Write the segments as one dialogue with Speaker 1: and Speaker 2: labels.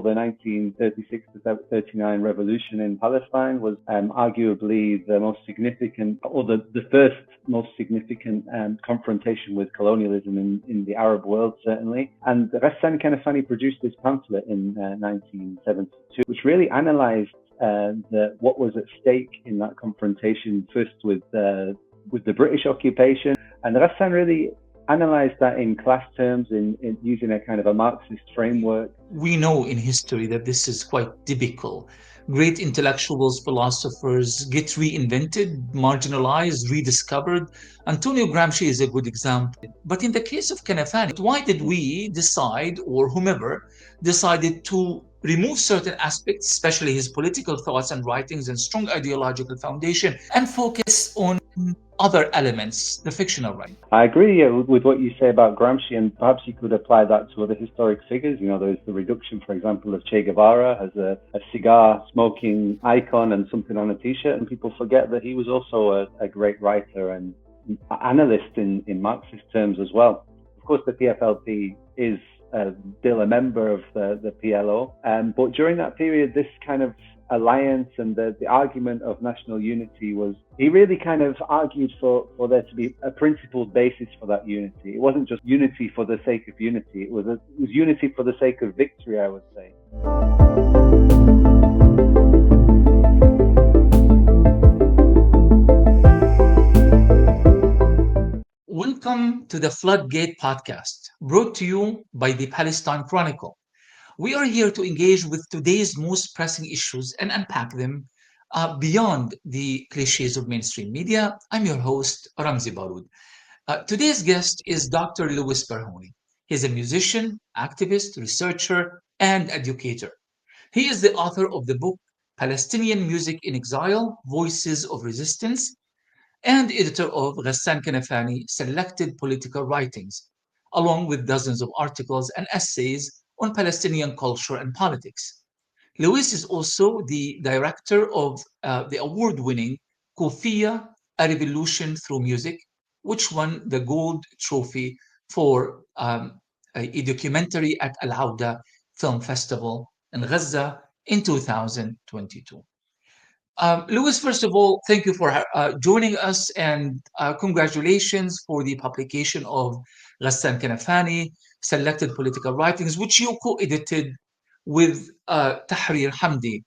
Speaker 1: The 1936 to 39 revolution in Palestine was arguably the most significant, or the first most significant confrontation with colonialism in the Arab world, certainly. And Ghassan Kanafani produced this pamphlet in 1972, which really analyzed what was at stake in that confrontation, first with the British occupation. And Ghassan really analyzed that in class terms, in using a kind of a Marxist framework.
Speaker 2: We know in history that this is quite typical. Great intellectuals, philosophers get reinvented, marginalized, rediscovered. Antonio Gramsci is a good example. But in the case of Kanafani, why did we decide, or whomever decided, to remove certain aspects, especially his political thoughts and writings and strong ideological foundation, and focus on other elements, the fictional writing?
Speaker 1: I agree with what you say about Gramsci, and perhaps you could apply that to other historic figures. There's the reduction, for example, of Che Guevara as a cigar-smoking icon and something on a T-shirt, and people forget that he was also a great writer and analyst in Marxist terms as well. Of course, the PFLP is still a member of the PLO, but during that period, this kind of alliance and the argument of national unity he really kind of argued for there to be a principled basis for that unity. It wasn't just unity for the sake of unity, it was unity for the sake of victory, I would say.
Speaker 2: Welcome to the FloodGate podcast, brought to you by the Palestine Chronicle. We are here to engage with today's most pressing issues and unpack them beyond the cliches of mainstream media. I'm your host, Ramzy Baroud. Today's guest is Dr. Louis Brehony. He's a musician, activist, researcher, and educator. He is the author of the book Palestinian Music in Exile, Voices of Resistance, and editor of Ghassan Kanafani Selected Political Writings, along with dozens of articles and essays on Palestinian culture and politics. Louis is also the director of the award-winning Kufiyya, A Revolution Through Music, which won the Gold Trophy for a documentary at Al Hawda Film Festival in Gaza in 2022. Louis, first of all, thank you for joining us, and congratulations for the publication of Ghassan Kanafani, Selected Political Writings, which you co-edited with Tahrir Hamdi.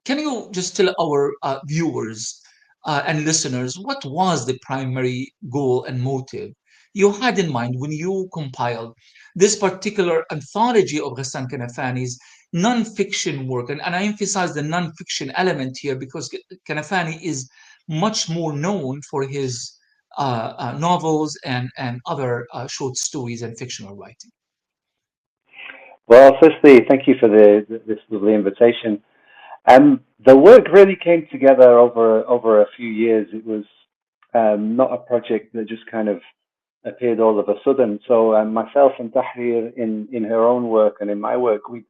Speaker 2: Can you just tell our viewers and listeners what was the primary goal and motive you had in mind when you compiled this particular anthology of Ghassan Kanafani's non-fiction work? And I emphasize the non-fiction element here because Kanafani is much more known for his novels and other short stories and fictional writing.
Speaker 1: Well, firstly, thank you for this lovely invitation. The work really came together over a few years. It was not a project that just kind of appeared all of a sudden. So myself and Tahrir, in her own work and in my work, we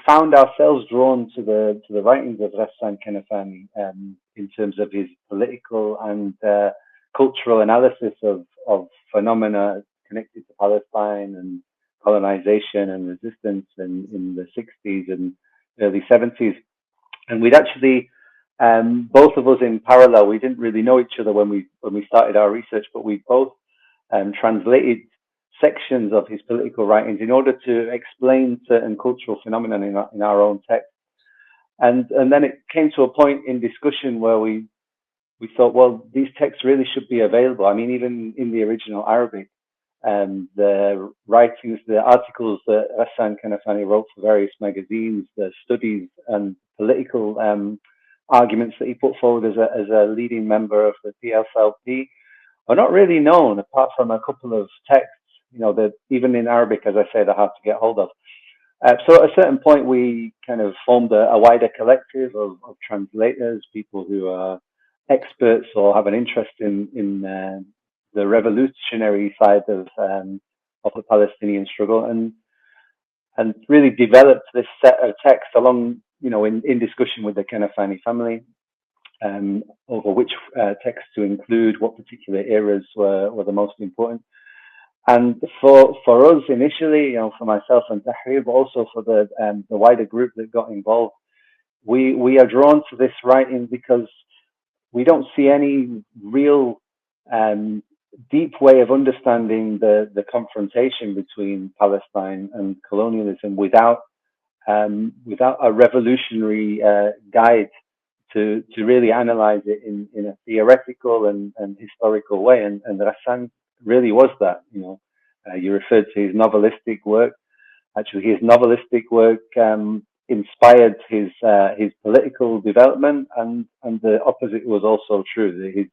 Speaker 1: found ourselves drawn to the writings of Ghassan Kanafani in terms of his political and cultural analysis of phenomena connected to Palestine and colonization and resistance in the 60s and early 70s. And we'd actually, both of us in parallel, we didn't really know each other when we started our research, but we both translated sections of his political writings in order to explain certain cultural phenomena in our own text. And then it came to a point in discussion where we thought, well, these texts really should be available. I mean, even in the original Arabic, the writings, the articles that Ghassan Kanafani wrote for various magazines, the studies and political arguments that he put forward as a leading member of the PFLP are not really known, apart from a couple of texts, that even in Arabic, as I said, are hard to get hold of. So at a certain point, we kind of formed a wider collective of translators, people who are experts or have an interest in the revolutionary side of the Palestinian struggle, and really developed this set of texts along, in discussion with the Kanafani family, over which texts to include, what particular eras were the most important. And for us initially, for myself and Tahrir, but also for the wider group that got involved, we are drawn to this writing because we don't see any real um, deep way of understanding the confrontation between Palestine and colonialism without a revolutionary guide to really analyze it in a theoretical and historical way. And Ghassan really was that. You referred to his novelistic work. Actually, his novelistic work inspired his political development, and the opposite was also true. His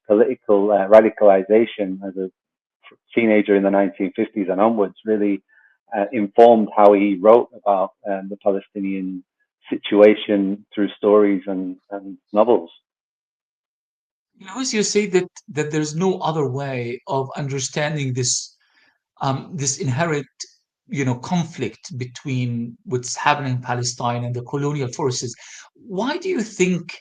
Speaker 1: political radicalization as a teenager in the 1950s and onwards really informed how he wrote about the Palestinian situation through stories and novels.
Speaker 2: As you say that there's no other way of understanding this inherent conflict between what's happening in Palestine and the colonial forces. Why do you think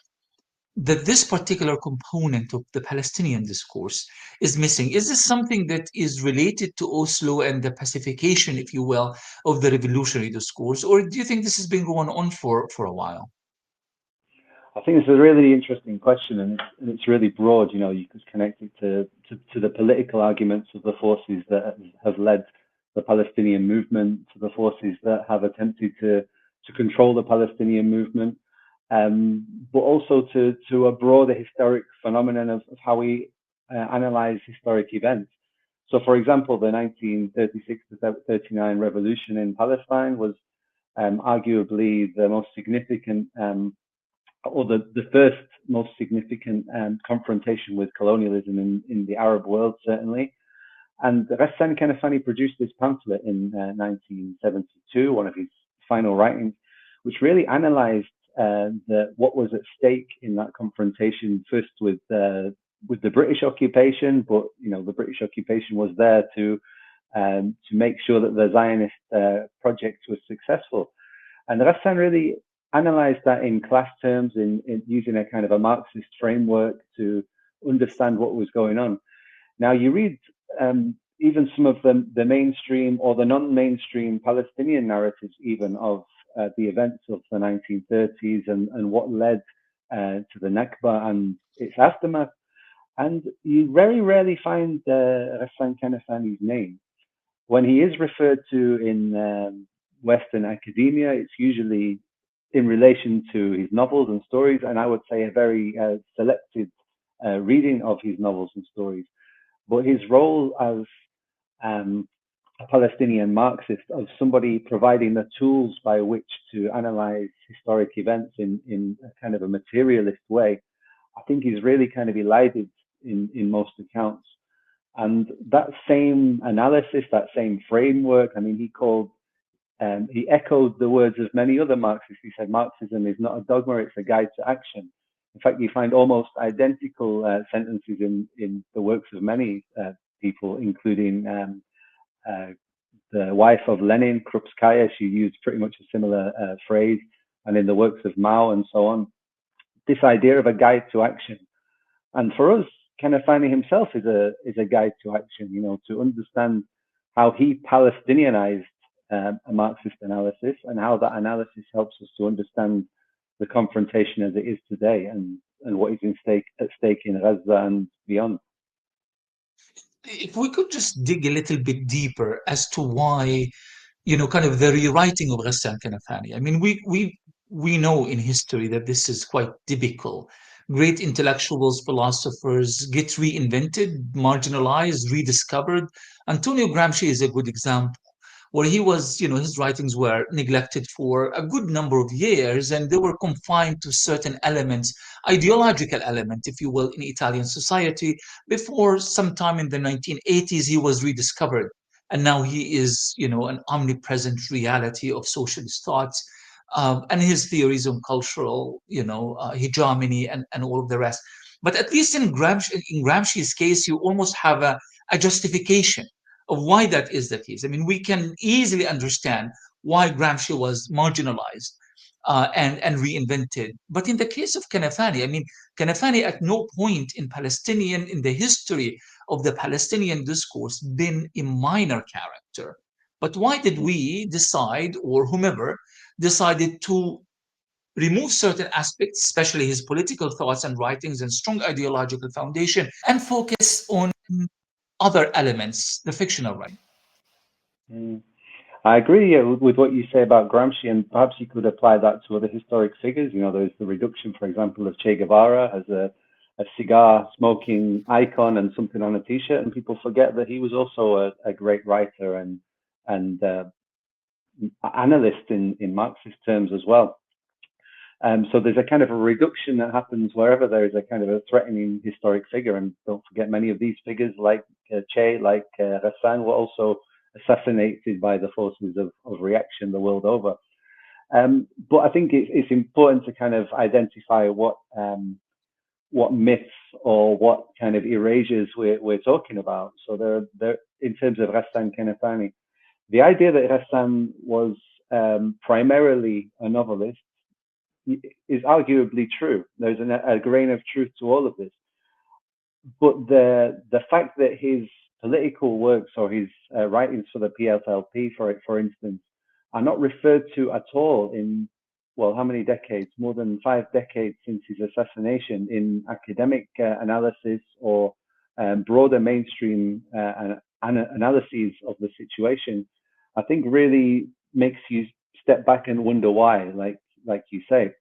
Speaker 2: that this particular component of the Palestinian discourse is missing? Is this something that is related to Oslo and the pacification, if you will, of the revolutionary discourse, or do you think this has been going on for a while?
Speaker 1: I think it's a really interesting question, and it's really broad. You could connect it to the political arguments of the forces that have led the Palestinian movement, to the forces that have attempted to control the Palestinian movement, but also to a broader historic phenomenon of how we analyze historic events. So, for example, the 1936 to 39 revolution in Palestine was arguably the most significant or the first most significant confrontation with colonialism in the Arab world, certainly. And Ghassan Kanafani produced this pamphlet in 1972, one of his final writings, which really analyzed what was at stake in that confrontation, first with the British occupation, but the British occupation was there to make sure that the Zionist project was successful. And Ghassan really analyzed that in class terms, in using a kind of a Marxist framework to understand what was going on. Now, you read even some of the mainstream or the non-mainstream Palestinian narratives, even of the events of the 1930s and what led to the Nakba and its aftermath. And you very rarely find Ghassan Kanafani's name. When he is referred to in Western academia, it's usually in relation to his novels and stories, and I would say a very selected reading of his novels and stories. But his role as a Palestinian Marxist, of somebody providing the tools by which to analyze historic events in a kind of a materialist way, I think is really kind of elided in most accounts. And that same analysis, that same framework, I mean, he echoed the words of many other Marxists. He said, Marxism is not a dogma, it's a guide to action. In fact, you find almost identical sentences in the works of many people, including the wife of Lenin, Krupskaya. She used pretty much a similar phrase, and in the works of Mao and so on. This idea of a guide to action. And for us, Kanafani himself is a guide to action, to understand how he Palestinianized a Marxist analysis and how that analysis helps us to understand the confrontation as it is today and what is at stake in Gaza and beyond.
Speaker 2: If we could just dig a little bit deeper as to why, kind of the rewriting of Ghassan Kanafani. I mean, we know in history that this is quite typical. Great intellectuals, philosophers get reinvented, marginalized, rediscovered. Antonio Gramsci is a good example where he was, his writings were neglected for a good number of years and they were confined to certain elements, ideological element, if you will, in Italian society. Before sometime in the 1980s, he was rediscovered. And now he is, an omnipresent reality of socialist thoughts. And his theories on cultural, hegemony and all of the rest. But at least in Gramsci's case, you almost have a justification of why that is the case. I mean, we can easily understand why Gramsci was marginalized. and reinvented. But in the case of Kanafani, I mean, Kanafani at no point in the history of the Palestinian discourse been a minor character. But why did we decide, or whomever decided to remove certain aspects, especially his political thoughts and writings and strong ideological foundation, and focus on other elements, the fictional writing?
Speaker 1: Mm. I agree with what you say about Gramsci, and perhaps you could apply that to other historic figures. You know, there's the reduction, for example, of Che Guevara as a cigar smoking icon and something on a T-shirt, and people forget that he was also a great writer and analyst in Marxist terms as well. So there's a kind of a reduction that happens wherever there is a kind of a threatening historic figure. And don't forget, many of these figures, like Che, like Ghassan, were also assassinated by the forces of reaction the world over. But I think it's important to kind of identify what myths or what kind of erasures we're talking about. So there, in terms of Ghassan Kanafani, the idea that Ghassan was primarily a novelist is arguably true. There's a grain of truth to all of this. But the fact that his political works or his writings for the PFLP, for instance, are not referred to at all in, well, how many decades? More than 5 decades since his assassination, in academic analysis or broader mainstream analyses of the situation, I think really makes you step back and wonder why, like you say.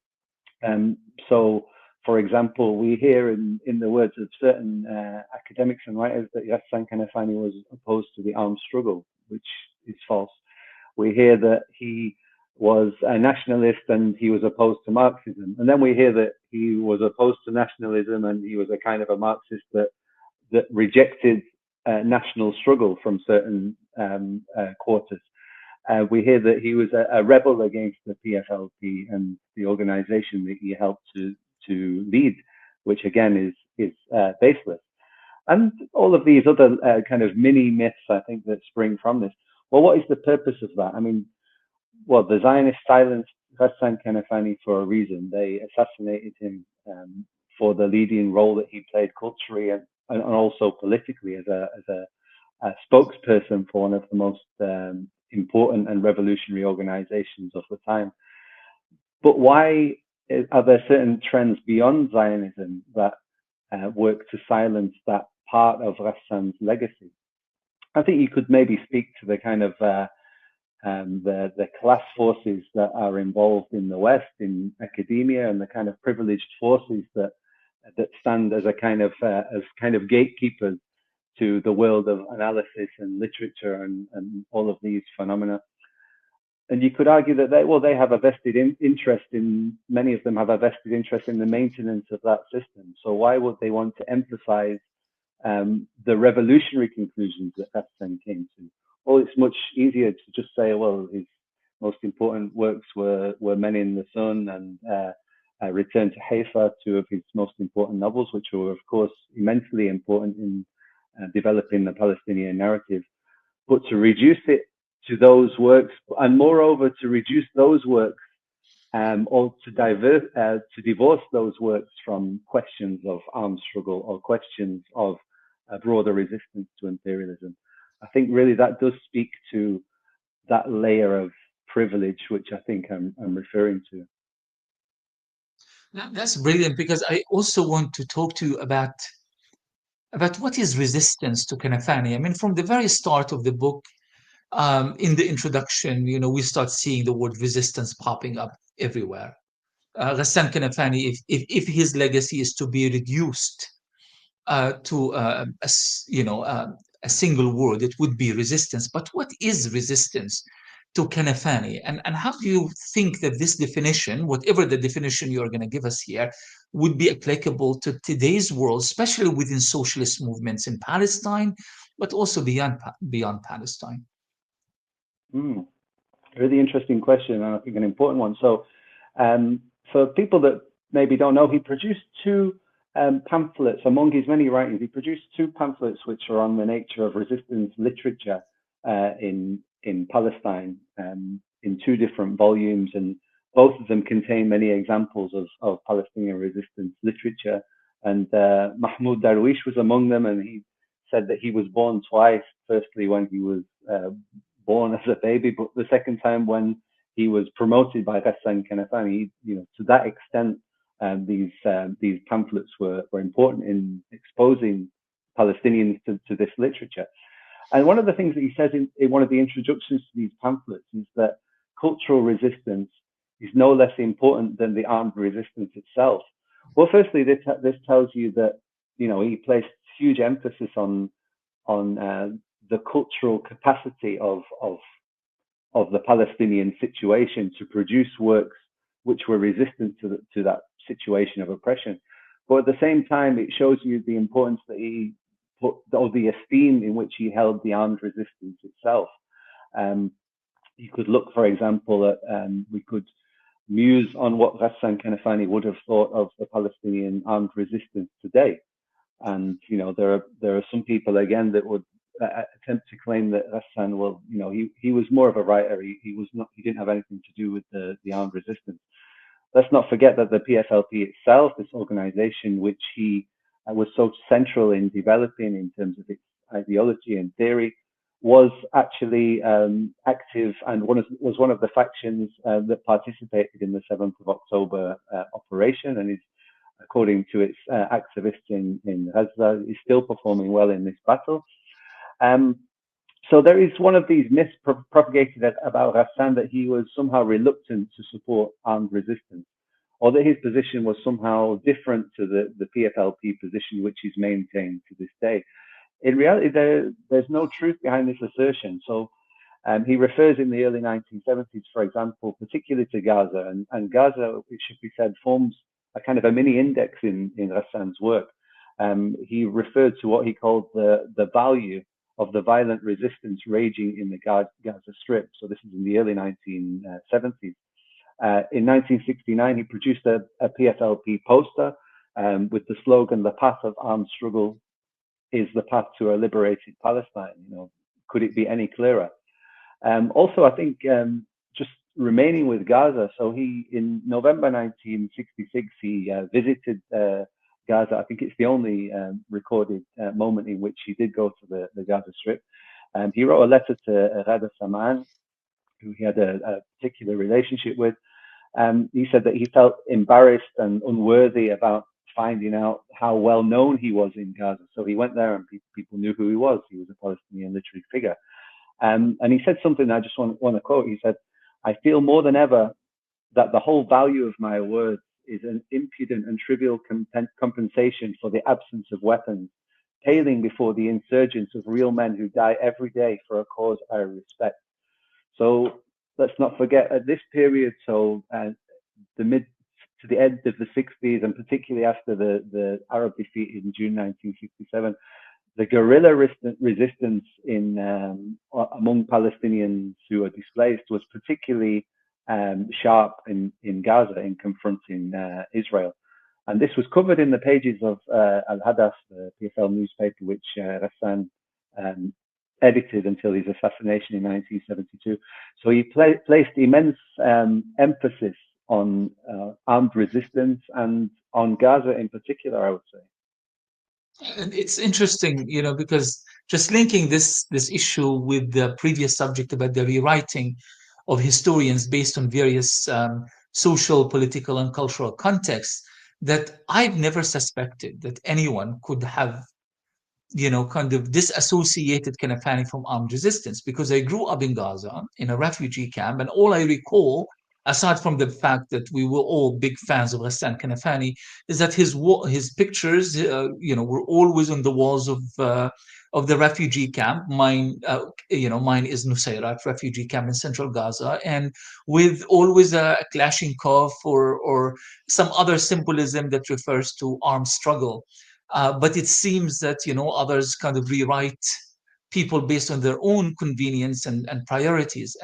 Speaker 1: So, for example, we hear in the words of certain academics and writers that Ghassan Kanafani was opposed to the armed struggle, which is false. We hear that he was a nationalist and he was opposed to Marxism. And then we hear that he was opposed to nationalism and he was a kind of a Marxist that rejected national struggle from certain quarters. We hear that he was a rebel against the PFLP and the organization that he helped to lead, which again is baseless. And all of these other kind of mini myths, I think, that spring from this. Well, what is the purpose of that? I mean, well, the Zionists silenced Ghassan Kanafani for a reason. They assassinated him for the leading role that he played culturally and also politically as a spokesperson for one of the most important and revolutionary organizations of the time. But why are there certain trends beyond Zionism that work to silence that part of Ghassan's legacy? I think you could maybe speak to the kind of the class forces that are involved in the West, in academia, and the kind of privileged forces that stand as kind of gatekeepers to the world of analysis and literature and all of these phenomena. And you could argue that they have a vested interest in, many of them have a vested interest in the maintenance of that system. So why would they want to emphasize the revolutionary conclusions that Ghassan came to? Well, it's much easier to just say, well, his most important works were Men in the Sun and Return to Haifa, 2 of his most important novels, which were, of course, immensely important in developing the Palestinian narrative. But to reduce it to those works, and moreover, to reduce those works or to divorce those works from questions of armed struggle or questions of a broader resistance to imperialism. I think really that does speak to that layer of privilege, which I think I'm referring to.
Speaker 2: That's brilliant, because I also want to talk to you about what is resistance to Kanafani. I mean, from the very start of the book, in the introduction, we start seeing the word resistance popping up everywhere. Ghassan Kanafani, if his legacy is to be reduced to a single word, it would be resistance. But what is resistance to Kanafani? And how do you think that this definition, whatever the definition you're going to give us here, would be applicable to today's world, especially within socialist movements in Palestine, but also beyond Palestine?
Speaker 1: Really interesting question, and I think an important one. So, for people that maybe don't know, he produced 2 pamphlets among his many writings. He produced 2 pamphlets which are on the nature of resistance literature in Palestine in 2 different volumes, and both of them contain many examples of Palestinian resistance literature. And Mahmoud Darwish was among them, and he said that he was born twice. Firstly, when he was born as a baby, but the second time when he was promoted by Ghassan Kanafani. To that extent, these pamphlets were important in exposing Palestinians to this literature. And one of the things that he says in one of the introductions to these pamphlets is that cultural resistance is no less important than the armed resistance itself. Well, firstly, this tells you that he placed huge emphasis on the cultural capacity of the Palestinian situation to produce works which were resistant to that situation of oppression. But at the same time, it shows you the importance that he put, or the esteem in which he held the armed resistance itself. You could look, for example, at we could muse on what Ghassan Kanafani would have thought of the Palestinian armed resistance today. And there are some people again that would attempt to claim that Ghassan, well, he was more of a writer. He didn't have anything to do with the armed resistance. Let's not forget that the PFLP itself, this organization, which he was so central in developing in terms of its ideology and theory, was actually active and was one of the factions that participated in the 7th of October operation, and is, according to its activists in Gaza, is still performing well in this battle. So there is one of these myths propagated about Ghassan that he was somehow reluctant to support armed resistance, or that his position was somehow different to the PFLP position, which is maintained to this day. In reality, there's no truth behind this assertion. So he refers in the early 1970s, for example, particularly to Gaza, and Gaza, it should be said, forms a kind of a mini index in Ghassan's work. He referred to what he called the value of the violent resistance raging in the Gaza Strip. So this is in the early 1970s. In 1969, he produced a PFLP poster with the slogan, "The path of armed struggle is the path to a liberated Palestine." Could it be any clearer? Also, I think just remaining with Gaza, so he, in November 1966, he visited Gaza. I think it's the only recorded moment in which he did go to the Gaza Strip. He wrote a letter to Rada Saman, who he had a particular relationship with. He said that he felt embarrassed and unworthy about finding out how well known he was in Gaza. So he went there and people knew who he was. He was a Palestinian literary figure. And he said something I just want to quote. He said, "I feel more than ever that the whole value of my words is an impudent and trivial compensation for the absence of weapons, paling before the insurgence of real men who die every day for a cause I respect." So let's not forget, at this period, so to the end of the 60s, and particularly after the Arab defeat in June 1967, the guerrilla resistance among Palestinians who are displaced was particularly sharp in Gaza in confronting Israel. And this was covered in the pages of Al-Hadath, the PFL newspaper, which Ghassan edited until his assassination in 1972. So he placed immense emphasis on armed resistance and on Gaza in particular, I would say.
Speaker 2: And it's interesting, because just linking this issue with the previous subject about the rewriting of historians based on various social, political, and cultural contexts, that I've never suspected that anyone could have kind of disassociated Kanafani from armed resistance, because I grew up in Gaza in a refugee camp, and all I recall, aside from the fact that we were all big fans of Ghassan Kanafani, is that his pictures, were always on the walls of the refugee camp. Mine is Nusayrat refugee camp in central Gaza, and with always a Kalashnikov or some other symbolism that refers to armed struggle. But it seems that others kind of rewrite people based on their own convenience and priorities.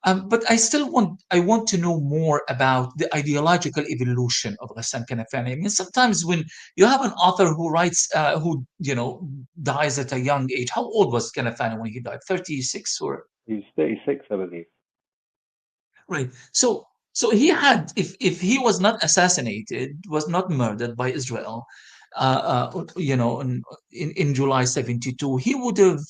Speaker 2: But I want to know more about the ideological evolution of Ghassan Kanafani. I mean, sometimes when you have an author who writes, who dies at a young age. How old was Kanafani when he died? 36 or?
Speaker 1: He's 36, I believe.
Speaker 2: Right. So he had, if he was not assassinated, was not murdered by Israel, in July 72, he would have,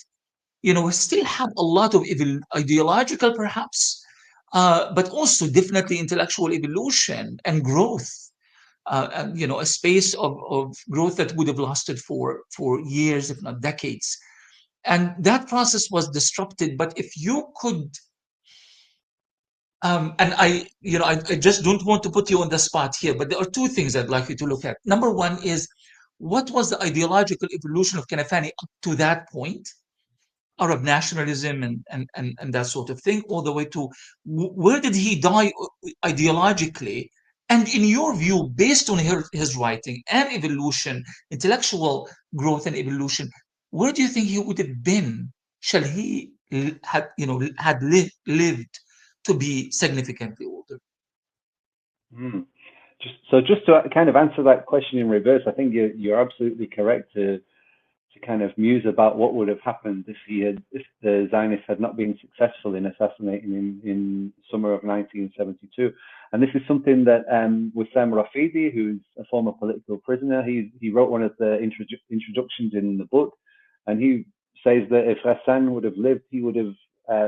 Speaker 2: still had a lot of evil, ideological perhaps, but also definitely intellectual evolution and growth. And, a space of growth that would have lasted for years, if not decades. And that process was disrupted. But if you could, and I just don't want to put you on the spot here, but there are two things I'd like you to look at. Number one is, what was the ideological evolution of Kanafani up to that point? Arab nationalism and that sort of thing, all the way to where did he die ideologically? And in your view, based on his writing and evolution, intellectual growth and evolution, where do you think he would have been shall he had lived to be significantly older?
Speaker 1: Mm. Just to kind of answer that question in reverse, I think you're absolutely correct to kind of muse about what would have happened if the Zionists had not been successful in assassinating him in summer of 1972. And this is something that Wissam Rafidi, who's a former political prisoner, he wrote one of the introductions in the book, and he says that if Ghassan would have lived, he would have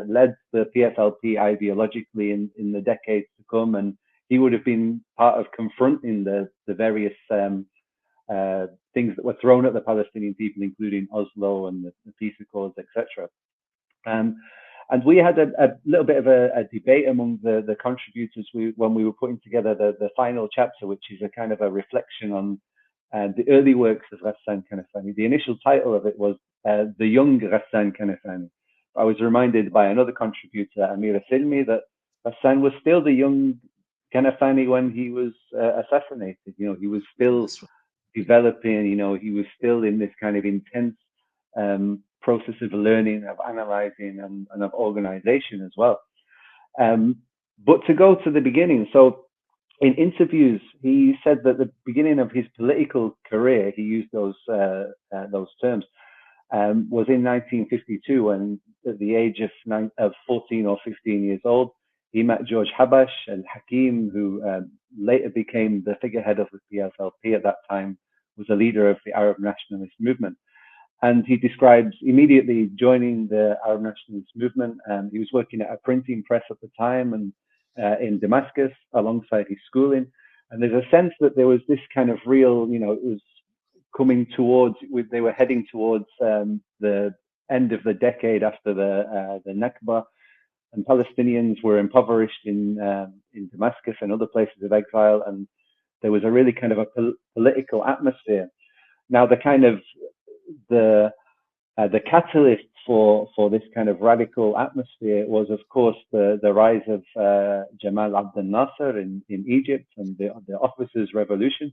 Speaker 1: led the PFLP ideologically in the decades to come, and he would have been part of confronting the various things that were thrown at the Palestinian people, including Oslo and the peace accords, etc. Um, and we had a little bit of a debate among the contributors when we were putting together the final chapter, which is a kind of a reflection on the early works of Ghassan Kanafani. The initial title of it was The Young Ghassan Kanafani. I was reminded by another contributor, Amira Silmi, that Ghassan was still the young Kanafani when he was assassinated. He was still
Speaker 2: That's right.
Speaker 1: developing, he was still in this kind of intense process of learning, of analyzing, and of organization as well. Um, but to go to the beginning, so in interviews, he said that the beginning of his political career, he used those terms, was in 1952 when, at the age of 14 or 15 years old, he met George Habash and Hakim, who later became the figurehead of the PFLP at that time, was a leader of the Arab nationalist movement. And he describes immediately joining the Arab nationalist movement. He was working at a printing press at the time and in Damascus alongside his schooling. And there's a sense that there was this kind of real, it was coming towards, they were heading towards the end of the decade after the Nakba, and Palestinians were impoverished in Damascus and other places of exile, and there was a really kind of a political atmosphere. Now, the the catalyst for this kind of radical atmosphere was, of course, the rise of Jamal Abdel Nasser in Egypt and the officers' revolution.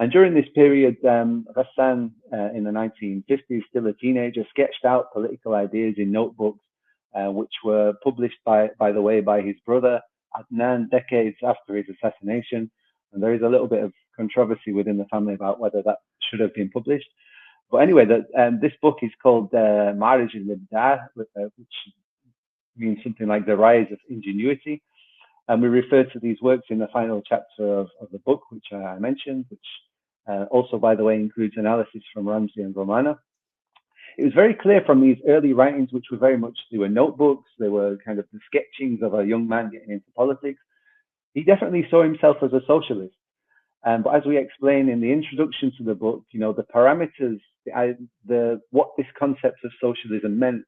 Speaker 1: And during this period, Ghassan, in the 1950s, still a teenager, sketched out political ideas in notebooks, which were published, by the way, by his brother Adnan decades after his assassination. And there is a little bit of controversy within the family about whether that should have been published. But anyway, this book is called Ma'arij al-Ibda', which means something like the rise of ingenuity. And we refer to these works in the final chapter of the book, which I mentioned, which also, by the way, includes analysis from Ramzy and Romana. It was very clear from these early writings, which were very much, they were notebooks, they were kind of the sketchings of a young man getting into politics. He definitely saw himself as a socialist. But as we explain in the introduction to the book, the parameters, what this concept of socialism meant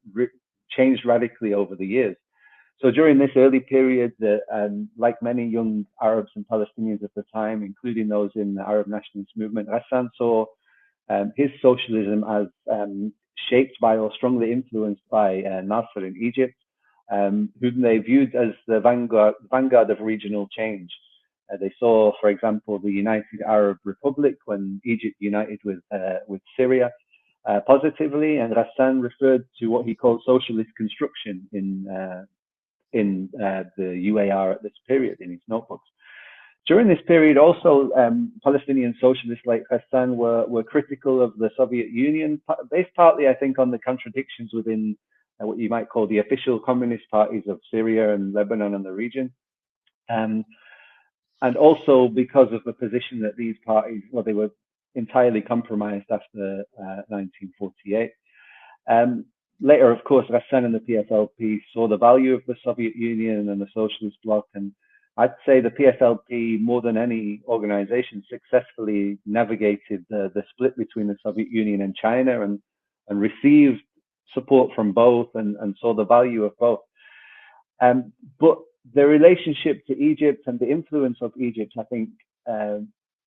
Speaker 1: changed radically over the years. So during this early period, like many young Arabs and Palestinians at the time, including those in the Arab nationalist movement, Ghassan saw his socialism as shaped by or strongly influenced by Nasser in Egypt, whom they viewed as the vanguard of regional change. They saw, for example, the United Arab Republic when Egypt united with Syria positively, and Ghassan referred to what he called socialist construction in the UAR at this period in his notebooks. During this period, also, Palestinian socialists like Ghassan were critical of the Soviet Union, based partly, I think, on the contradictions within what you might call the official communist parties of Syria and Lebanon and the region. Um, and also because of the position that these parties, well, they were entirely compromised after 1948. Um, Later, of course, Ghassan and the PFLP saw the value of the Soviet Union and the Socialist Bloc, and I'd say the PFLP, more than any organization, successfully navigated the split between the Soviet Union and China, and received support from both, and saw the value of both. But the relationship to Egypt and the influence of Egypt, I think,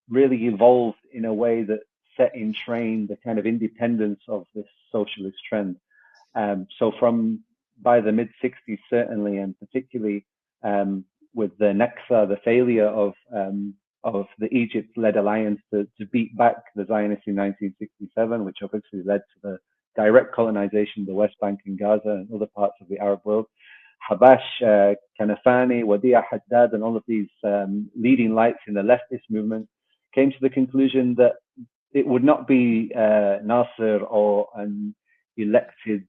Speaker 1: really evolved in a way that set in train the kind of independence of this socialist trend. So from by the mid 60s, certainly, and particularly with the Naksa, the failure of the Egypt-led alliance to beat back the Zionists in 1967, which obviously led to the direct colonization of the West Bank and Gaza and other parts of the Arab world. Habash, Kanafani, Wadia Haddad, and all of these leading lights in the leftist movement came to the conclusion that it would not be Nasser or an elected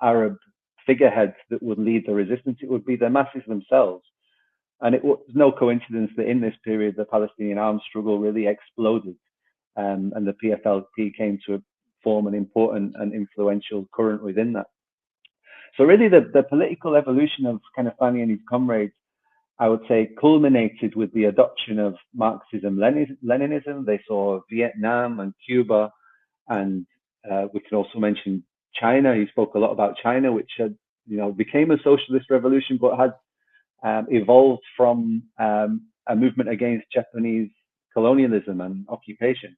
Speaker 1: Arab figurehead that would lead the resistance. It would be the masses themselves. And it was no coincidence that in this period, the Palestinian armed struggle really exploded, and the PFLP came to form an important and influential current within that. So really the political evolution of Kanafani and his comrades, I would say, culminated with the adoption of Marxism, Leninism. They saw Vietnam and Cuba, and we can also mention China. He spoke a lot about China, which had, became a socialist revolution, but had evolved from a movement against Japanese colonialism and occupation.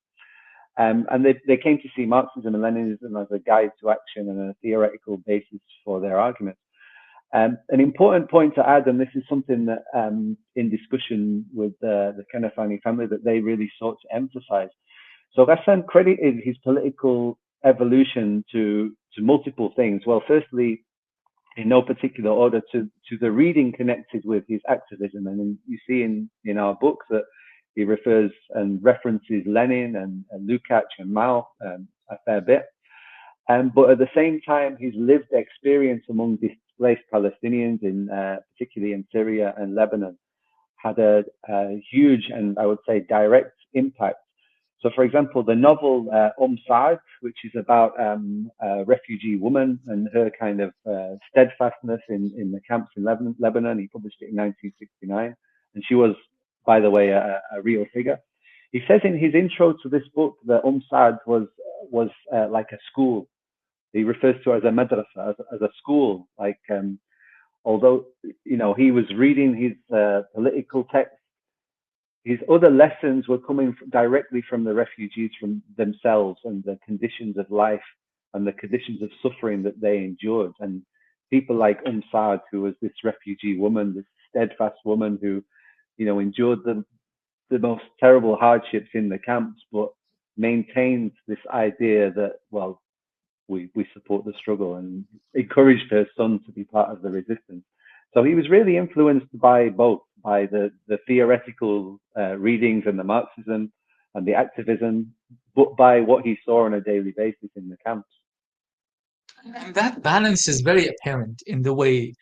Speaker 1: And they came to see Marxism and Leninism as a guide to action and a theoretical basis for their arguments. An important point to add, and this is something that in discussion with the Kanafani family that they really sought to emphasize. So Ghassan credited his political evolution to multiple things. Well, firstly, in no particular order, to the reading connected with his activism. And you see in our book that he refers and references Lenin and Lukács and Mao a fair bit. But at the same time, his lived experience among displaced Palestinians, particularly in Syria and Lebanon, had a huge and I would say direct impact. So, for example, the novel Saad, which is about a refugee woman and her kind of steadfastness in the camps in Lebanon. He published it in 1969, and she was, by the way, a real figure. He says in his intro to this book that Saad was like a school. He refers to it as a madrasa, as a school. Like, although he was reading his political text, his other lessons were coming directly from the refugees, from themselves, and the conditions of life and the conditions of suffering that they endured. And people like Saad, who was this refugee woman, this steadfast woman who, endured the most terrible hardships in the camps, but maintained this idea that, well, we support the struggle, and encouraged her son to be part of the resistance. So he was really influenced by both, by the theoretical readings and the Marxism and the activism, but by what he saw on a daily basis in the camps.
Speaker 2: And that balance is very apparent in the way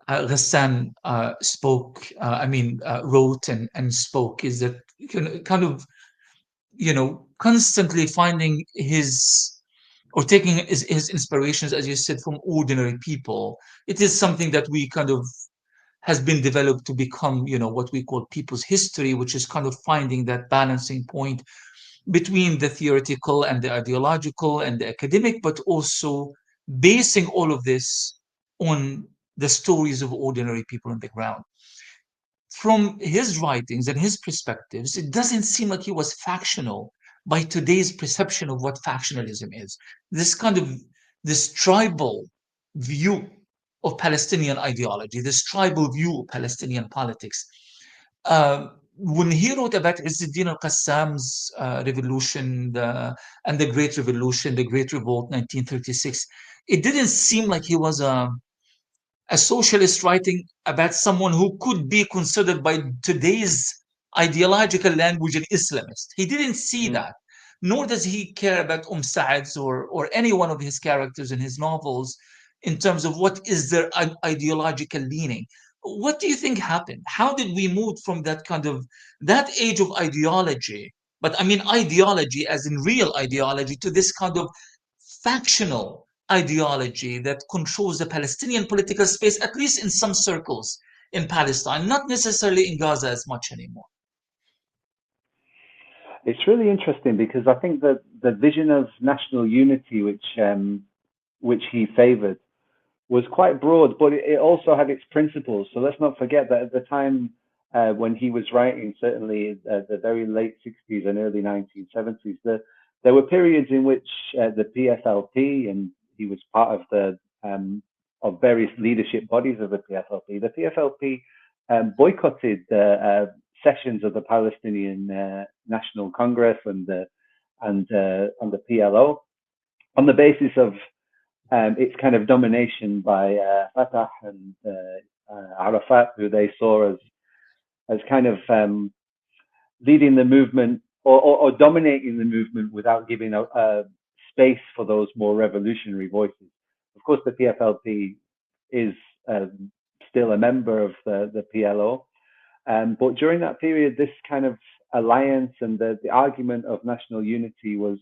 Speaker 2: Ghassan spoke, wrote and spoke, is that kind of, constantly finding or taking his inspirations, as you said, from ordinary people. It is something that we kind of has been developed to become, what we call people's history, which is kind of finding that balancing point between the theoretical and the ideological and the academic, but also basing all of this on the stories of ordinary people on the ground. From his writings and his perspectives, it doesn't seem like he was factional by today's perception of what factionalism is. This kind of this tribal view of Palestinian ideology, this tribal view of Palestinian politics. When he wrote about Izzuddin al-Qassam's revolution and the Great Revolution, the Great Revolt, 1936, it didn't seem like he was a socialist writing about someone who could be considered by today's ideological language an Islamist. He didn't see that, nor does he care about Saad's or any one of his characters in his novels in terms of what is their ideological leaning. What do you think happened? How did we move from that kind of that age of ideology, but I mean ideology as in real ideology, to this kind of factional ideology that controls the Palestinian political space, at least in some circles in Palestine, not necessarily in Gaza as much anymore?
Speaker 1: It's really interesting because I think that the vision of national unity, which he favoured, was quite broad, but it also had its principles. So let's not forget that at the time when he was writing, certainly the very late 60s and early 1970s, there were periods in which the PFLP, and he was part of various leadership bodies of the PFLP. The PFLP boycotted sessions of the Palestinian National Congress and the PLO on the basis of its kind of domination by Fatah and Arafat, who they saw as kind of leading the movement or dominating the movement without giving a space for those more revolutionary voices. Of course, the PFLP is still a member of the PLO, but during that period, this kind of alliance and the argument of national unity was,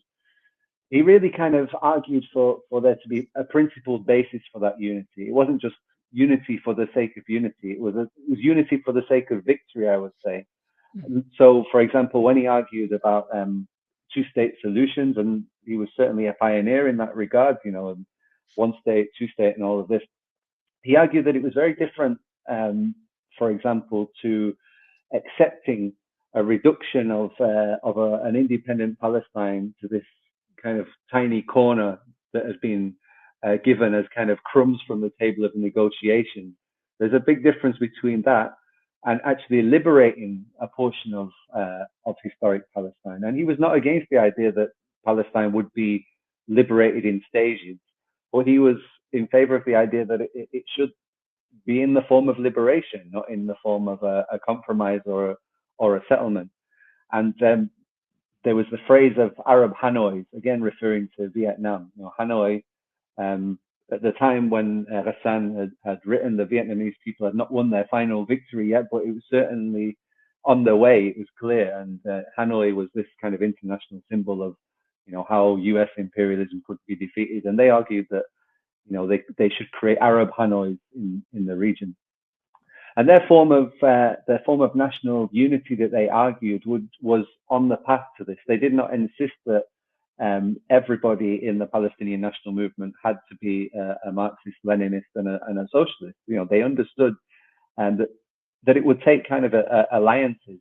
Speaker 1: he really kind of argued for there to be a principled basis for that unity. It wasn't just unity for the sake of unity. It was unity for the sake of victory, I would say. So, for example, when he argued about two-state solutions, and he was certainly a pioneer in that regard, one state, two-state, and all of this, he argued that it was very different, for example, to accepting a reduction of an independent Palestine to this kind of tiny corner that has been given as kind of crumbs from the table of negotiation. There's a big difference between that and actually liberating a portion of historic Palestine. And he was not against the idea that Palestine would be liberated in stages, but he was in favor of the idea that it should be in the form of liberation, not in the form of a compromise or a settlement. And there was the phrase of Arab Hanoi, again referring to Vietnam. Hanoi, at the time when Ghassan had written, the Vietnamese people had not won their final victory yet, but it was certainly on their way. It was clear, and Hanoi was this kind of international symbol of, how U.S. imperialism could be defeated. And they argued that, they should create Arab Hanoi in the region. And their form of national unity that they argued was on the path to this. They did not insist that everybody in the Palestinian national movement had to be a Marxist, Leninist, and a socialist. They understood that it would take kind of alliances.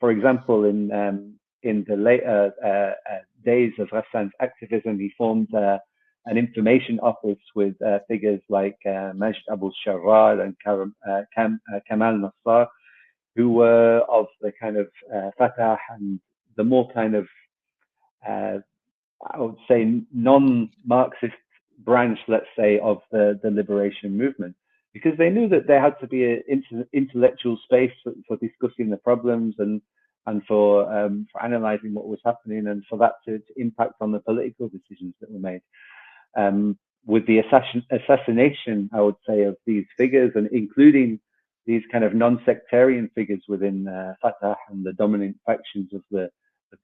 Speaker 1: For example, in the later days of Ghassan's activism, he formed an information office with figures like Majd Abu Sharrar and Kamal Nassar, who were of the kind of Fatah and the more kind of, I would say, non-Marxist branch, let's say, of the liberation movement, because they knew that there had to be an intellectual space for discussing the problems and for analyzing what was happening, and for that to impact on the political decisions that were made. With the assassination, I would say, of these figures, and including these kind of non-sectarian figures within Fatah and the dominant factions of the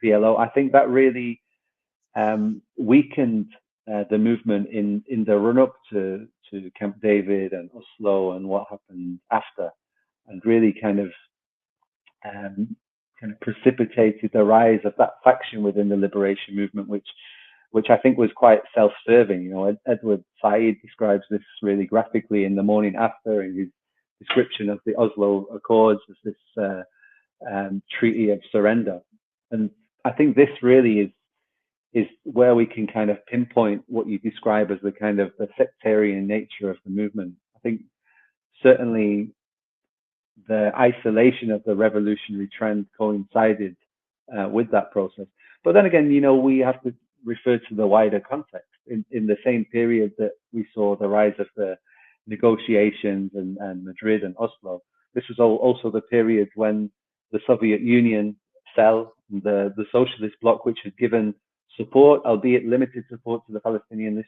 Speaker 1: PLO, I think that really weakened the movement in the run-up to Camp David and Oslo and what happened after, and really kind of precipitated the rise of that faction within the liberation movement, which I think was quite self-serving. Edward Said describes this really graphically in The Morning After, in his description of the Oslo Accords as this treaty of surrender. And I think this really is where we can kind of pinpoint what you describe as the kind of the sectarian nature of the movement. I think certainly the isolation of the revolutionary trend coincided with that process. But then again, we have to refer to the wider context. In the same period that we saw the rise of the negotiations and Madrid and Oslo, this was also the period when the Soviet Union fell, the socialist bloc, which had given support, albeit limited support, to the Palestinian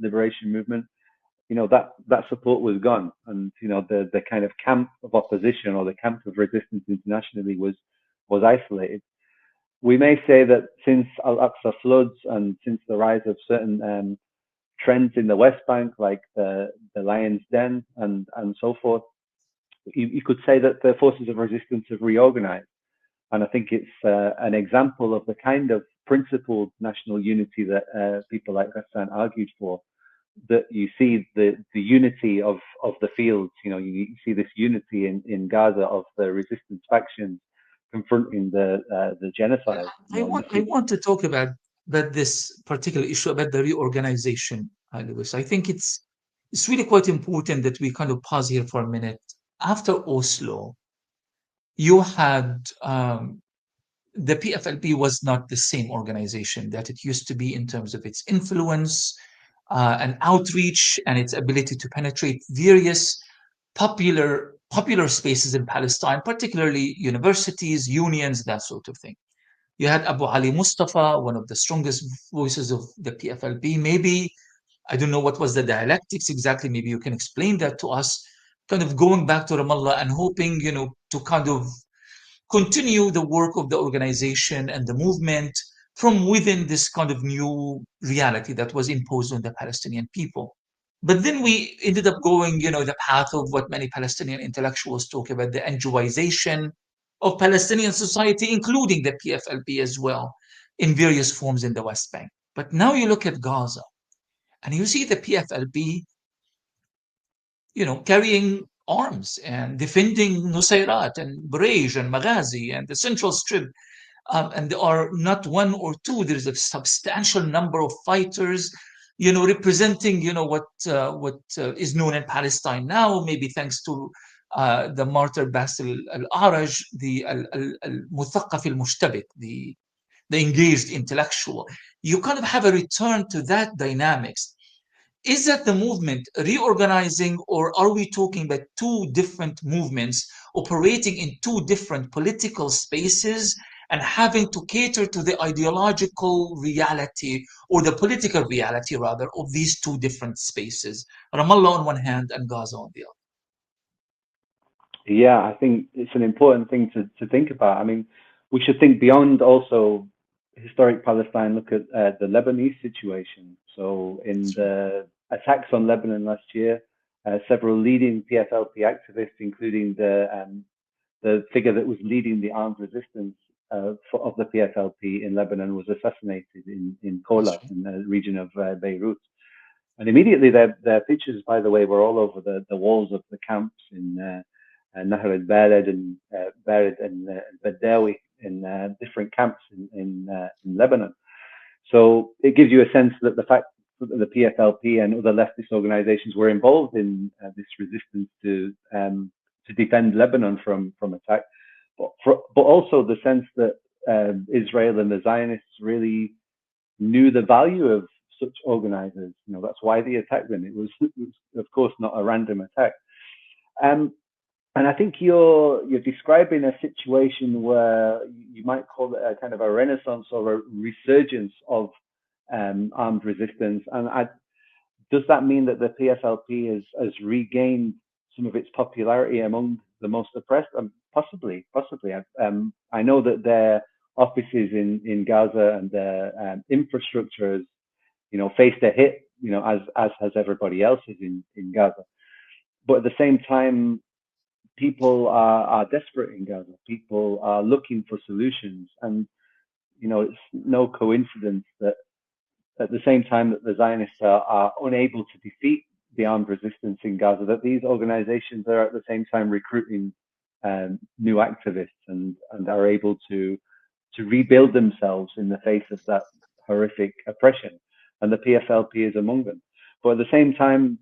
Speaker 1: liberation movement, that support was gone, and the kind of camp of opposition or the camp of resistance internationally was isolated. We may say that since Al-Aqsa floods and since the rise of certain trends in the West Bank, like the Lion's Den and so forth, you could say that the forces of resistance have reorganized. And I think it's an example of the kind of principled national unity that people like Ghassan argued for. That you see the unity of the fields. You see this unity in Gaza of the resistance factions confronting the genocide. You
Speaker 2: I
Speaker 1: see.
Speaker 2: want to talk about this particular issue about the reorganization, Lewis. I think it's really quite important that we kind of pause here for a minute. After Oslo, you had the PFLP was not the same organization that it used to be in terms of its influence and outreach and its ability to penetrate various popular spaces in Palestine, particularly universities, unions, that sort of thing. You had Abu Ali Mustafa, one of the strongest voices of the PFLP. Maybe, I don't know what was the dialectics exactly. Maybe you can explain that to us. Kind of going back to Ramallah and hoping, to kind of continue the work of the organization and the movement from within this kind of new reality that was imposed on the Palestinian people. But then we ended up going, the path of what many Palestinian intellectuals talk about, the NGOization of Palestinian society, including the PFLP as well, in various forms in the West Bank. But now you look at Gaza and you see the PFLP, carrying arms and defending Nusayrat and Baraj and Maghazi and the Central Strip. And there are not one or two, there is a substantial number of fighters, representing, what is known in Palestine now, maybe thanks to the martyr Basil al-Araj, the al-Muthaqqaf al-Mushtabik, the engaged intellectual. You kind of have a return to that dynamics. Is that the movement reorganizing, or are we talking about two different movements operating in two different political spaces and having to cater to the ideological reality, or the political reality rather, of these two different spaces? Ramallah on one hand and Gaza on the other.
Speaker 1: Yeah, I think it's an important thing to think about. I mean, we should think beyond also historic Palestine, look at the Lebanese situation. So in the attacks on Lebanon last year, several leading PFLP activists, including the figure that was leading the armed resistance of the PFLP in Lebanon, was assassinated in Kola, in the region of Beirut. And immediately their pictures, by the way, were all over the walls of the camps in Nahr al-Balad and Barid and Badawi, in different camps in Lebanon. So it gives you a sense that the fact that the PFLP and other leftist organizations were involved in this resistance to defend Lebanon from attack, but also the sense that Israel and the Zionists really knew the value of such organizers. That's why they attacked them. It was of course, not a random attack. And I think you're describing a situation where you might call it a kind of a renaissance or a resurgence of armed resistance. And does that mean that the PFLP has regained some of its popularity among the most oppressed? Possibly. I know that their offices in Gaza and their infrastructure has, faced a hit, as has everybody else's in Gaza. But at the same time, people are desperate in Gaza. People are looking for solutions, and it's no coincidence that at the same time that the Zionists are unable to defeat the armed resistance in Gaza, that these organizations are at the same time recruiting new activists and are able to rebuild themselves in the face of that horrific oppression. And the PFLP is among them. But at the same time,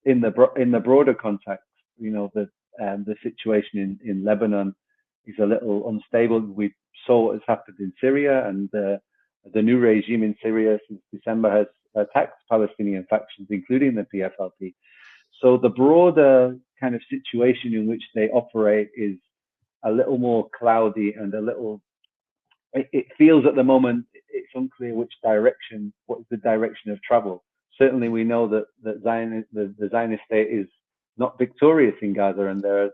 Speaker 1: in the broader context, the situation in Lebanon is a little unstable. We saw what has happened in Syria, and the new regime in Syria since December has attacked Palestinian factions, including the PFLP. So the broader kind of situation in which they operate is a little more cloudy and it feels at the moment it's unclear what is the direction of travel. certainly we know that the Zionist state is not victorious in Gaza, and the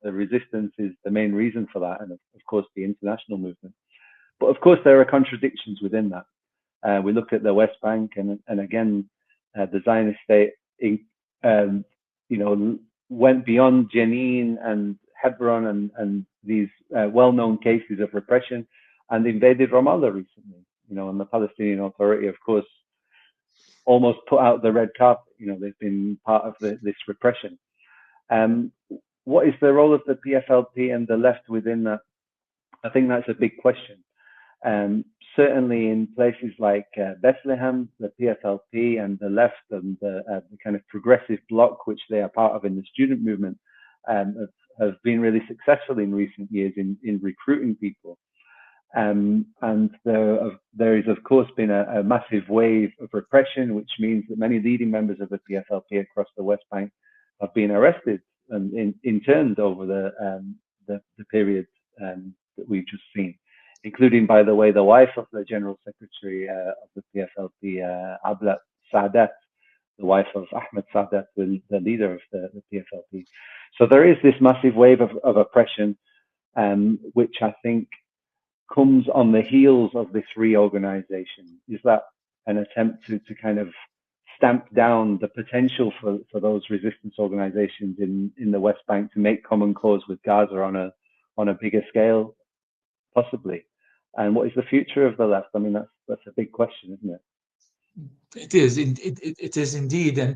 Speaker 1: resistance is the main reason for that, and of course the international movement. But of course there are contradictions within that. We look at the West Bank, and again, the Zionist state, went beyond Jenin and Hebron and these well-known cases of repression, and invaded Ramallah recently. And the Palestinian Authority, of course, almost put out the red carpet. They've been part of this repression. What is the role of the PFLP and the left within that? I think that's a big question. Certainly in places like Bethlehem, the PFLP and the left and the kind of progressive bloc, which they are part of in the student movement, have been really successful in recent years in recruiting people. And there is, of course, been a massive wave of repression, which means that many leading members of the PFLP across the West Bank have been arrested and interned over the period that we've just seen, including, by the way, the wife of the General Secretary of the PFLP, Abla Saadat, the wife of Ahmed Saadat, the leader of the PFLP. So there is this massive wave of oppression, which I think comes on the heels of this reorganization. Is that an attempt to kind of stamp down the potential for those resistance organizations in the West Bank to make common cause with Gaza on a bigger scale, possibly? And what is the future of the left? I mean, that's a big question, isn't it?
Speaker 2: It is. It is indeed. And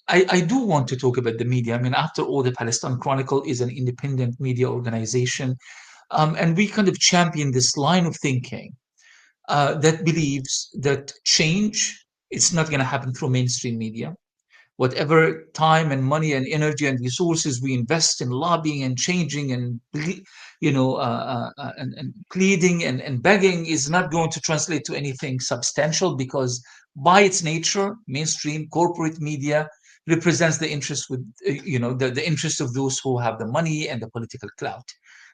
Speaker 2: I do want to talk about the media. I mean, after all, the Palestine Chronicle is an independent media organization. And we kind of champion this line of thinking that believes that change, it's not going to happen through mainstream media. Whatever time and money and energy and resources we invest in lobbying and changing and and pleading and begging is not going to translate to anything substantial, because by its nature, mainstream corporate media represents the interest with the interest of those who have the money and the political clout,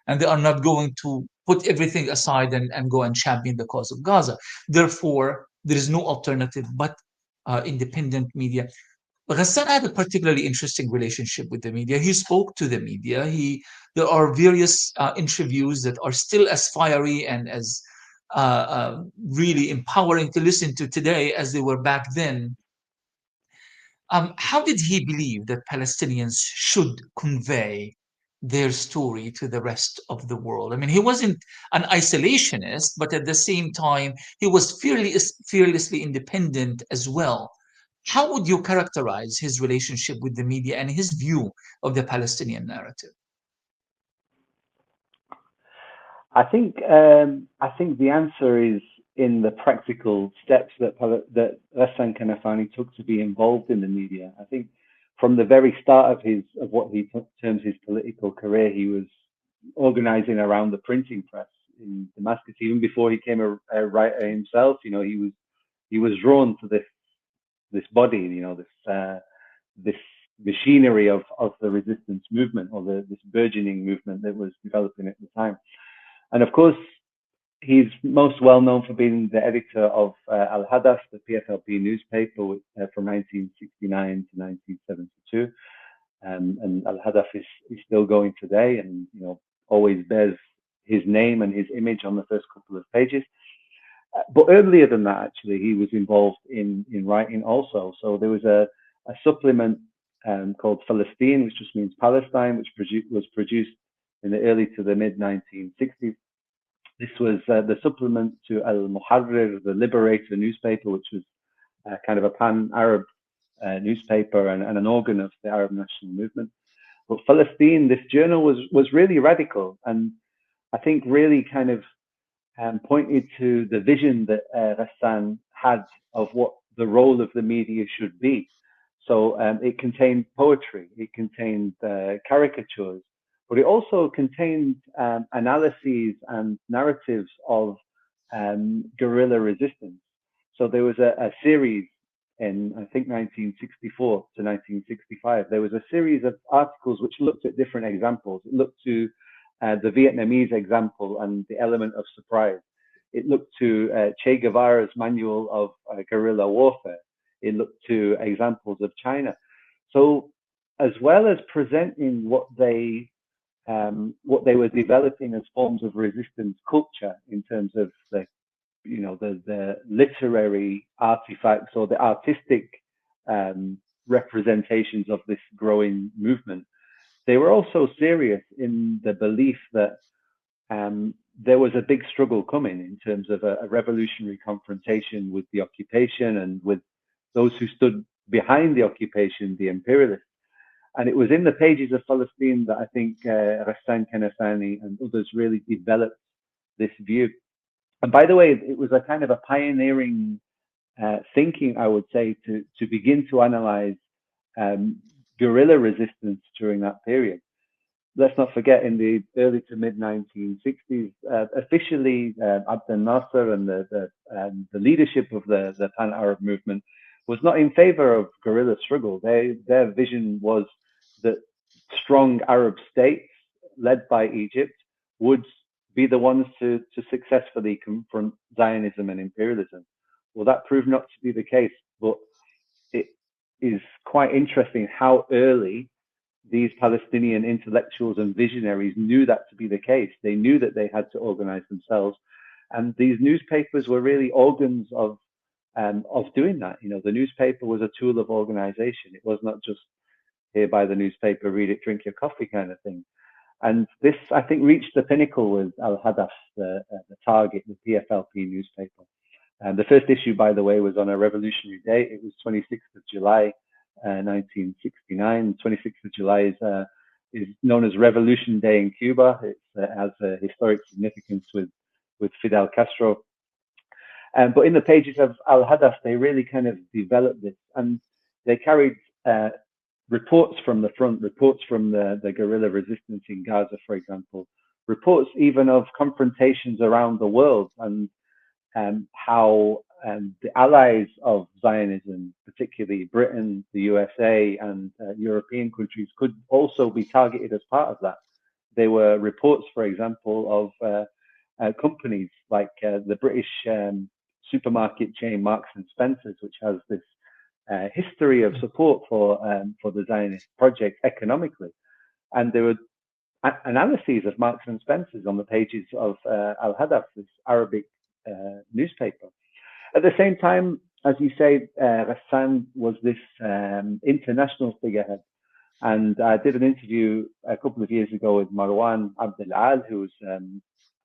Speaker 2: and they are not going to put everything aside and go and champion the cause of Gaza. Therefore, there is no alternative but independent media. Ghassan had a particularly interesting relationship with the media. He spoke to the media. There are various interviews that are still as fiery and as really empowering to listen to today as they were back then. How did he believe that Palestinians should convey their story to the rest of the world? I mean, he wasn't an isolationist, but at the same time, he was fearlessly independent as well. How would you characterize his relationship with the media and his view of the Palestinian narrative?
Speaker 1: I think the answer is in the practical steps that Ghassan Kanafani took to be involved in the media. I think from the very start of what he terms his political career, he was organizing around the printing press in Damascus. Even before he became a writer himself, he was drawn to this body, this machinery of the resistance movement, or this burgeoning movement that was developing at the time. And of course, he's most well known for being the editor of Al-Hadaf, the PFLP newspaper, from 1969 to 1972. And Al-Hadaf is still going today, and always bears his name and his image on the first couple of pages. But earlier than that, actually, he was involved in writing also. So there was a supplement called Palestine, which just means Palestine, which was produced in the early to the mid 1960s. This was the supplement to Al-Muharrir, the Liberator newspaper, which was kind of a pan-Arab newspaper and an organ of the Arab national movement. But Palestine, this journal was really radical, and I think really kind of pointed to the vision that Ghassan had of what the role of the media should be. So it contained poetry, it contained caricatures, but it also contained analyses and narratives of guerrilla resistance. So there was a series in, I think, 1964 to 1965. There was a series of articles which looked at different examples. It looked to the Vietnamese example and the element of surprise. It looked to Che Guevara's manual of guerrilla warfare. It looked to examples of China. So as well as presenting what they were developing as forms of resistance culture in terms of the literary artifacts or the artistic representations of this growing movement, they were also serious in the belief that there was a big struggle coming in terms of a revolutionary confrontation with the occupation and with those who stood behind the occupation, the imperialists. And it was in the pages of Palestine that I think Ghassan Kanafani and others really developed this view. And by the way, it was a kind of a pioneering thinking, I would say, to begin to analyze guerrilla resistance during that period. Let's not forget, in the early to mid 1960s, officially Abdel Nasser and the leadership of the Pan-Arab movement was not in favor of guerrilla struggle. Their vision was that strong Arab states, led by Egypt, would be the ones to successfully confront Zionism and imperialism. Well, that proved not to be the case, but it is quite interesting how early these Palestinian intellectuals and visionaries knew that to be the case. They knew that they had to organize themselves. And these newspapers were really organs of doing that. The newspaper was a tool of organization. It was not just here, buy the newspaper, read it, drink your coffee kind of thing. And this, I think, reached the pinnacle with Al-Hadaf, the target, the PFLP newspaper. And the first issue, by the way, was on a revolutionary day. It was 26th of July, 1969. 26th of July is known as Revolution Day in Cuba. It has a historic significance with Fidel Castro. But in the pages of Al-Hadaf, they really kind of developed this, and they carried reports from the front, reports from the guerrilla resistance in Gaza, for example, reports even of confrontations around the world, and how the allies of Zionism, particularly Britain, the USA, and European countries, could also be targeted as part of that. There were reports, for example, of companies like the British supermarket chain Marks and Spencer's, which has this history of support for the Zionist project economically. And there were analyses of Marks and Spencer's on the pages of Al-Hadaf, this Arabic newspaper. At the same time, as you say, Ghassan was this international figurehead. And I did an interview a couple of years ago with Marwan Abdel-Al, who was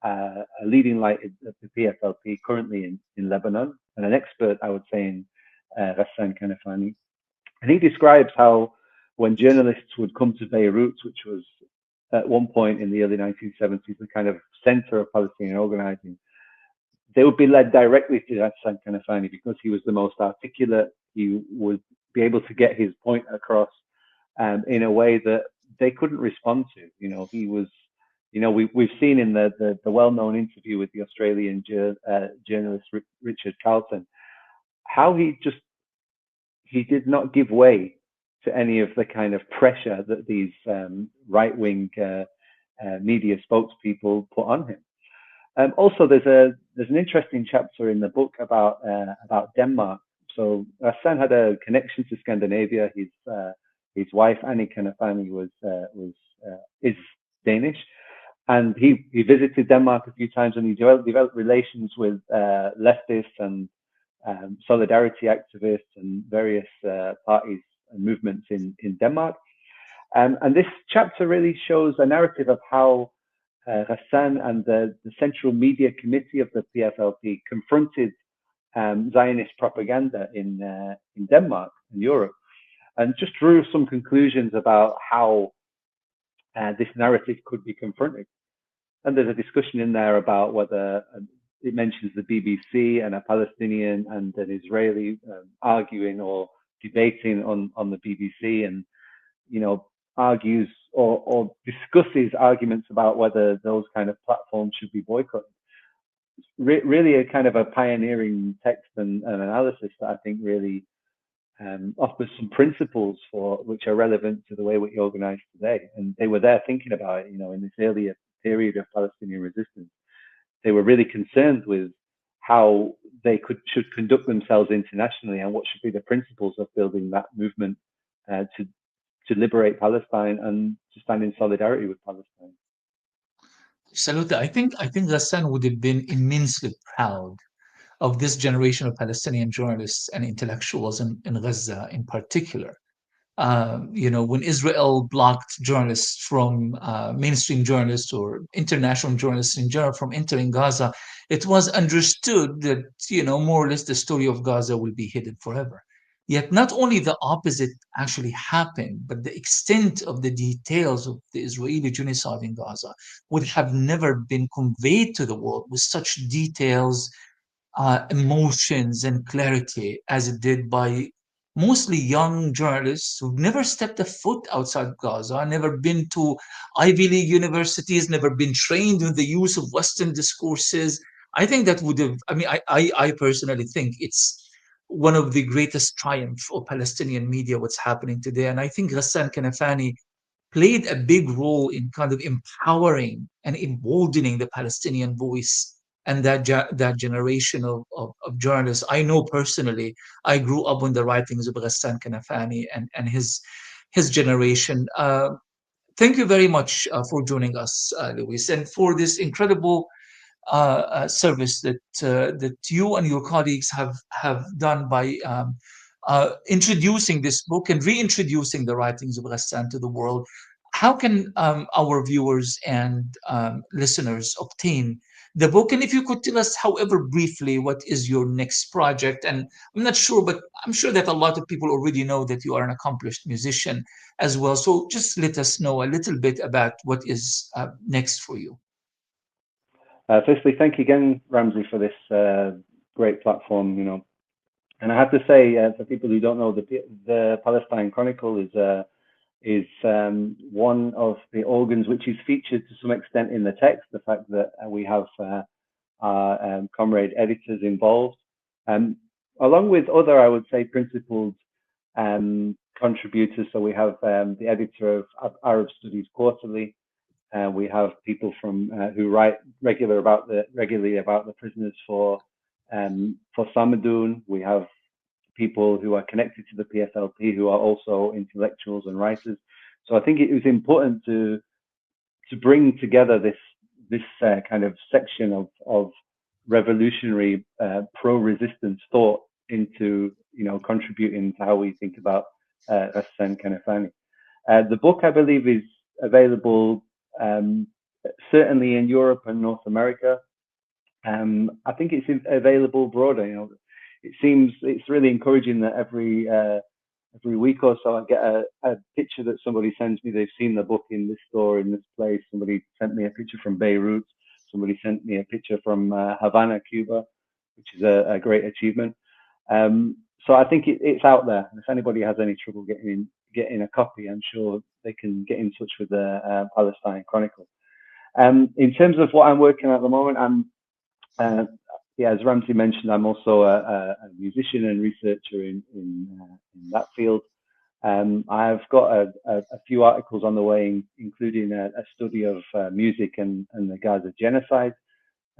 Speaker 1: a leading light at the PFLP currently in Lebanon, and an expert, I would say, in Ghassan Kanafani. And he describes how when journalists would come to Beirut, which was at one point in the early 1970s the kind of center of Palestinian organizing, they would be led directly to Ghassan Kanafani because he was the most articulate. He would be able to get his point across in a way that they couldn't respond to. He was, we've seen in the well-known interview with the Australian journalist Richard Carlton, how he did not give way to any of the kind of pressure that these right-wing media spokespeople put on him. Also, there's an interesting chapter in the book about Denmark. So Ghassan had a connection to Scandinavia. His wife Annie Kanafani is Danish, and he visited Denmark a few times, and he developed relations with leftists and solidarity activists and various parties and movements in Denmark. And this chapter really shows a narrative of how Ghassan and the Central Media Committee of the PFLP confronted Zionist propaganda in Denmark and Europe, and just drew some conclusions about how this narrative could be confronted. And there's a discussion in there about whether it mentions the BBC and a Palestinian and an Israeli arguing or debating on the BBC, and argues or discusses arguments about whether those kind of platforms should be boycotted. Really a kind of a pioneering text and analysis that I think really offers some principles which are relevant to the way we organize today. And they were there thinking about it, in this earlier period of Palestinian resistance. They were really concerned with how they should conduct themselves internationally, and what should be the principles of building that movement to liberate Palestine and to stand in solidarity with Palestine.
Speaker 2: Salute. I think Ghassan would have been immensely proud of this generation of Palestinian journalists and intellectuals in Gaza in particular. When Israel blocked journalists from mainstream journalists or international journalists in general from entering Gaza, it was understood that, more or less the story of Gaza will be hidden forever. Yet not only the opposite actually happened, but the extent of the details of the Israeli genocide in Gaza would have never been conveyed to the world with such details, emotions and clarity as it did by mostly young journalists who've never stepped a foot outside Gaza, never been to Ivy League universities, never been trained in the use of Western discourses. I think that would have, I personally think it's one of the greatest triumph of Palestinian media, what's happening today. And I think Ghassan Kanafani played a big role in kind of empowering and emboldening the Palestinian voice and that generation of journalists. I know personally, I grew up on the writings of Ghassan Kanafani and his generation. Thank you very much for joining us, Luis, and for this incredible service that you and your colleagues have done by introducing this book and reintroducing the writings of Ghassan to the world. How can our viewers and listeners obtain the book? And if you could tell us, however briefly, what is your next project? And I'm not sure, but I'm sure that a lot of people already know that you are an accomplished musician as well. So just let us know a little bit about what is next for you.
Speaker 1: Firstly, thank you again, Ramzy, for this great platform. And I have to say, for people who don't know, the Palestine Chronicle is one of the organs which is featured to some extent in the text. The fact that we have our comrade editors involved, along with other, I would say, principled contributors. So we have the editor of Arab Studies Quarterly. We have people from who write regularly about the prisoners for Samadoun. We have people who are connected to the PFLP who are also intellectuals and writers. So I think it was important to bring together this kind of section of revolutionary pro-resistance thought into contributing to how we think about Ghassan Kanafani. The book, I believe, is available certainly in Europe and North America. I think it's available broader. It seems it's really encouraging that every week or so I get a picture that somebody sends me. They've seen the book in this store, in this place. Somebody sent me a picture from Beirut. Somebody sent me a picture from Havana, Cuba, which is a great achievement. So I think it's out there. If anybody has any trouble getting a copy, I'm sure they can get in touch with the Palestine Chronicle. In terms of what I'm working on at the moment, as Ramzy mentioned, I'm also a musician and researcher in that field. I've got a few articles on the way, including a study of music and the Gaza genocide.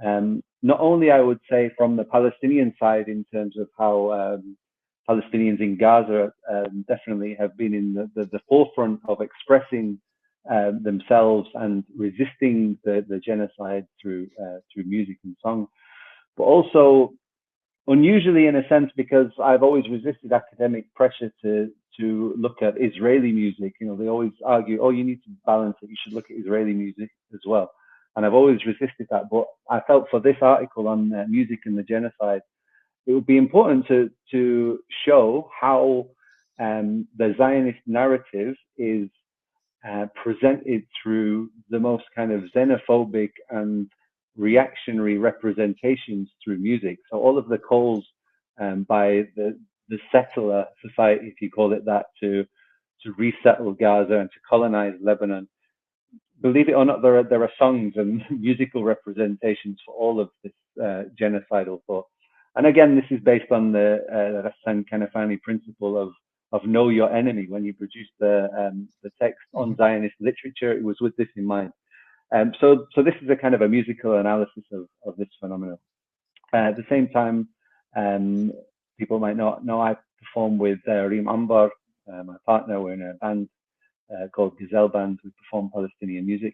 Speaker 1: Not only, I would say, from the Palestinian side in terms of how Palestinians in Gaza definitely have been in the forefront of expressing themselves and resisting the genocide through music and song, but also unusually in a sense because I've always resisted academic pressure to look at Israeli music. They always argue, oh, you need to balance it. You should look at Israeli music as well. And I've always resisted that. But I felt for this article on music and the genocide, it would be important to show how the Zionist narrative is presented through the most kind of xenophobic and reactionary representations through music. So all of the calls by the settler society, if you call it that, to resettle Gaza and to colonize Lebanon. Believe it or not, there are songs and musical representations for all of this genocidal thought. And again, this is based on the Ghassan Kanafani principle of know your enemy. When you produced the text on Zionist literature, it was with this in mind. So this is a kind of a musical analysis of this phenomenon. At the same time, Um, People might not know I perform with Reem Ambar, my partner. We're in a band called Gazelle Band. We perform Palestinian music.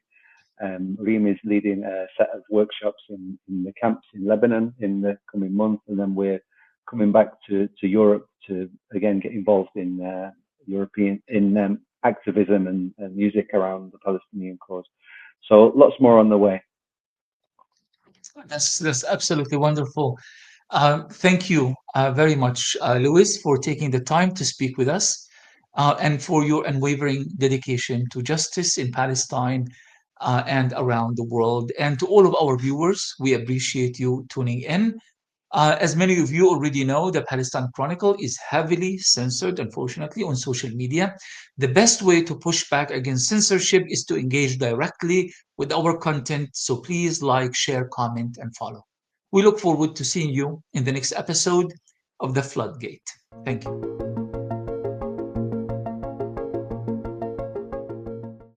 Speaker 1: Reem is leading a set of workshops in the camps in Lebanon in the coming month, and then we're coming back to Europe to again get involved in European in activism and music around the Palestinian cause. So lots more on the way.
Speaker 2: That's absolutely wonderful. Thank you very much, Lewis, for taking the time to speak with us and for your unwavering dedication to justice in Palestine and around the world. And to all of our viewers, we appreciate you tuning in. As many of you already know, the Palestine Chronicle is heavily censored, unfortunately, on social media. The best way to push back against censorship is to engage directly with our content. So please like, share, comment, and follow. We look forward to seeing you in the next episode of The Floodgate. Thank you.